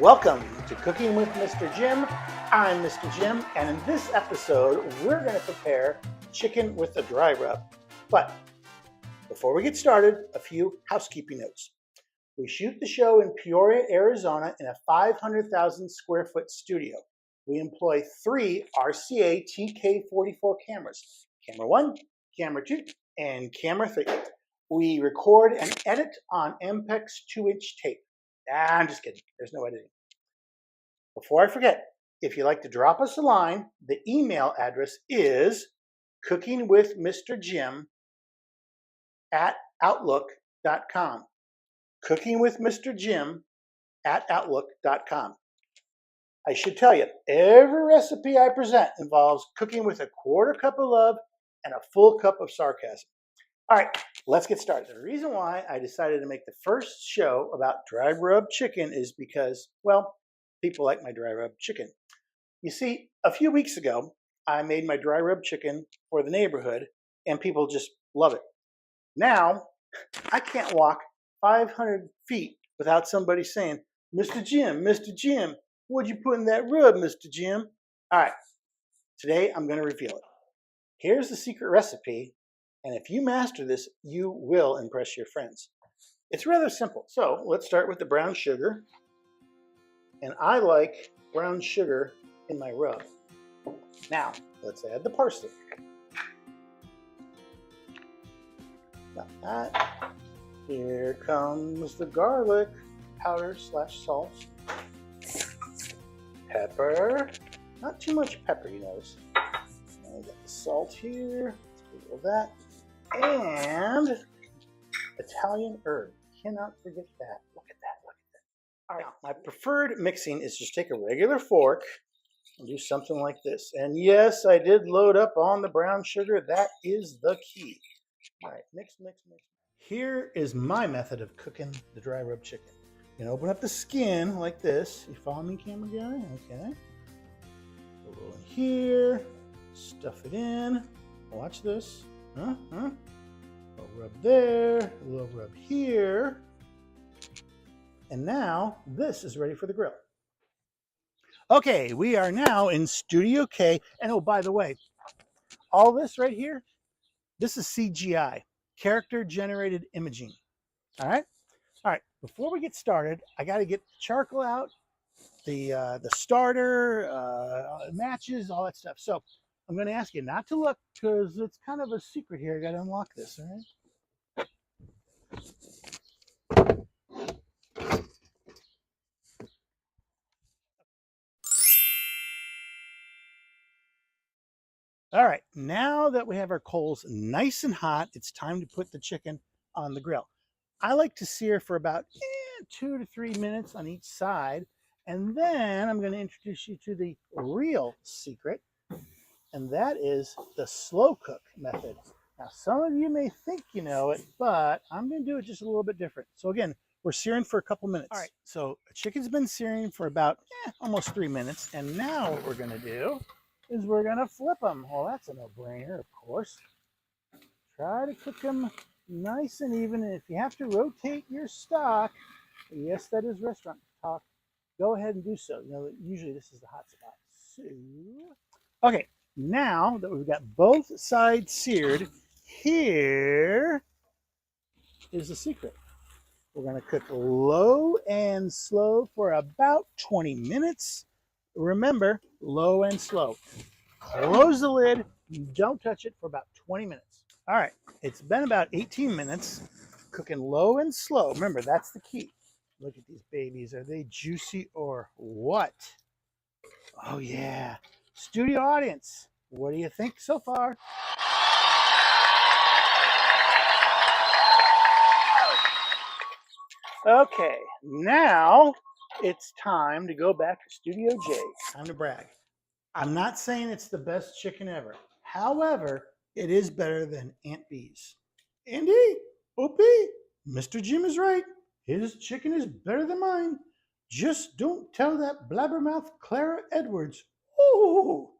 Welcome to Cooking with Mr. Jim. I'm Mr. Jim, and in this episode, we're going to prepare chicken with a dry rub. But before we get started, a few housekeeping notes. We shoot the show in Peoria, Arizona in a 500,000 square foot studio. We employ 3 RCA TK44 cameras, camera 1, camera 2, and camera 3. We record and edit on MPEX 2-inch tape. I'm just kidding. There's no editing. Before I forget, if you'd like to drop us a line, the email address is cookingwithmrjim@outlook.com. cookingwithmrjim@outlook.com. I should tell you, every recipe I present involves cooking with a quarter cup of love and a full cup of sarcasm. All right, let's get started. The reason why I decided to make the first show about dry rub chicken is because, well, people like my dry rub chicken. You see, a few weeks ago, I made my dry rub chicken for the neighborhood, and people just love it. Now, I can't walk 500 feet without somebody saying, Mr. Jim, what'd you put in that rub, Mr. Jim? All right, today I'm going to reveal it. Here's the secret recipe. And if you master this, you will impress your friends. It's rather simple. So let's start with the brown sugar. And I like brown sugar in my rub. Now, let's add the parsley. Got that. Here comes the garlic powder / salt. Pepper. Not too much pepper, you notice. Now we got the salt here. Let's do that. And Italian herb. Cannot forget that. Look at that. All right. Now, my preferred mixing is just take a regular fork and do something like this. And yes, I did load up on the brown sugar. That is the key. All right. Mix. Here is my method of cooking the dry rub chicken. You can open up the skin like this. You follow me, camera guy? Okay. Go in here. Stuff it in. Watch this. A little rub there, a little rub here. And now this is ready for the grill. Okay, we are now in Studio K. And oh, by the way, all this right here, this is CGI, character generated imaging. All right? All right, before we get started, I got to get the charcoal out, the starter, matches, all that stuff. So I'm going to ask you not to look because it's kind of a secret here. I got to unlock this, all right? All right, now that we have our coals nice and hot, it's time to put the chicken on the grill. I like to sear for about 2 to 3 minutes on each side. And then I'm going to introduce you to the real secret. And that is the slow cook method. Now, some of you may think you know it, but I'm going to do it just a little bit different. So again, we're searing for a couple minutes. All right, so the chicken's been searing for about almost 3 minutes. And now what we're going to do is we're going to flip them. Well, that's a no-brainer, of course. Try to cook them nice and even. And if you have to rotate your stock, yes, that is restaurant talk, go ahead and do so. You know, usually this is the hot spot. So, okay. Now that we've got both sides seared, here is the secret. We're going to cook low and slow for about 20 minutes. Remember, low and slow. Close the lid. Don't touch it for about 20 minutes. All right. It's been about 18 minutes. Cooking low and slow. Remember, that's the key. Look at these babies. Are they juicy or what? Oh, yeah. Studio audience, what do you think so far? Okay, now it's time to go back to Studio J. Time to brag. I'm not saying it's the best chicken ever. However, it is better than Aunt B's. Andy, OP, Mr. Jim is right. His chicken is better than mine. Just don't tell that blabbermouth Clara Edwards. Ooh.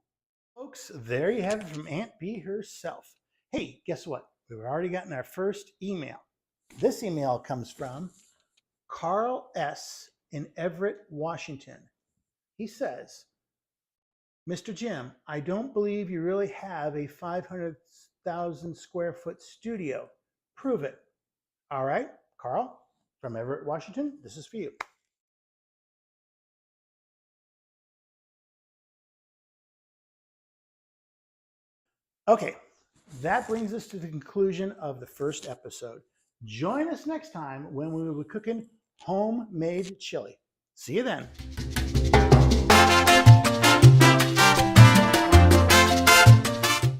Folks, there you have it from Aunt B herself. Hey, guess what? We've already gotten our first email. This email comes from Carl S. in Everett, Washington. He says, Mr. Jim, I don't believe you really have a 500,000 square foot studio. Prove it. All right, Carl from Everett, Washington, this is for you. Okay, that brings us to the conclusion of the first episode. Join us next time when we will be cooking homemade chili. See you then.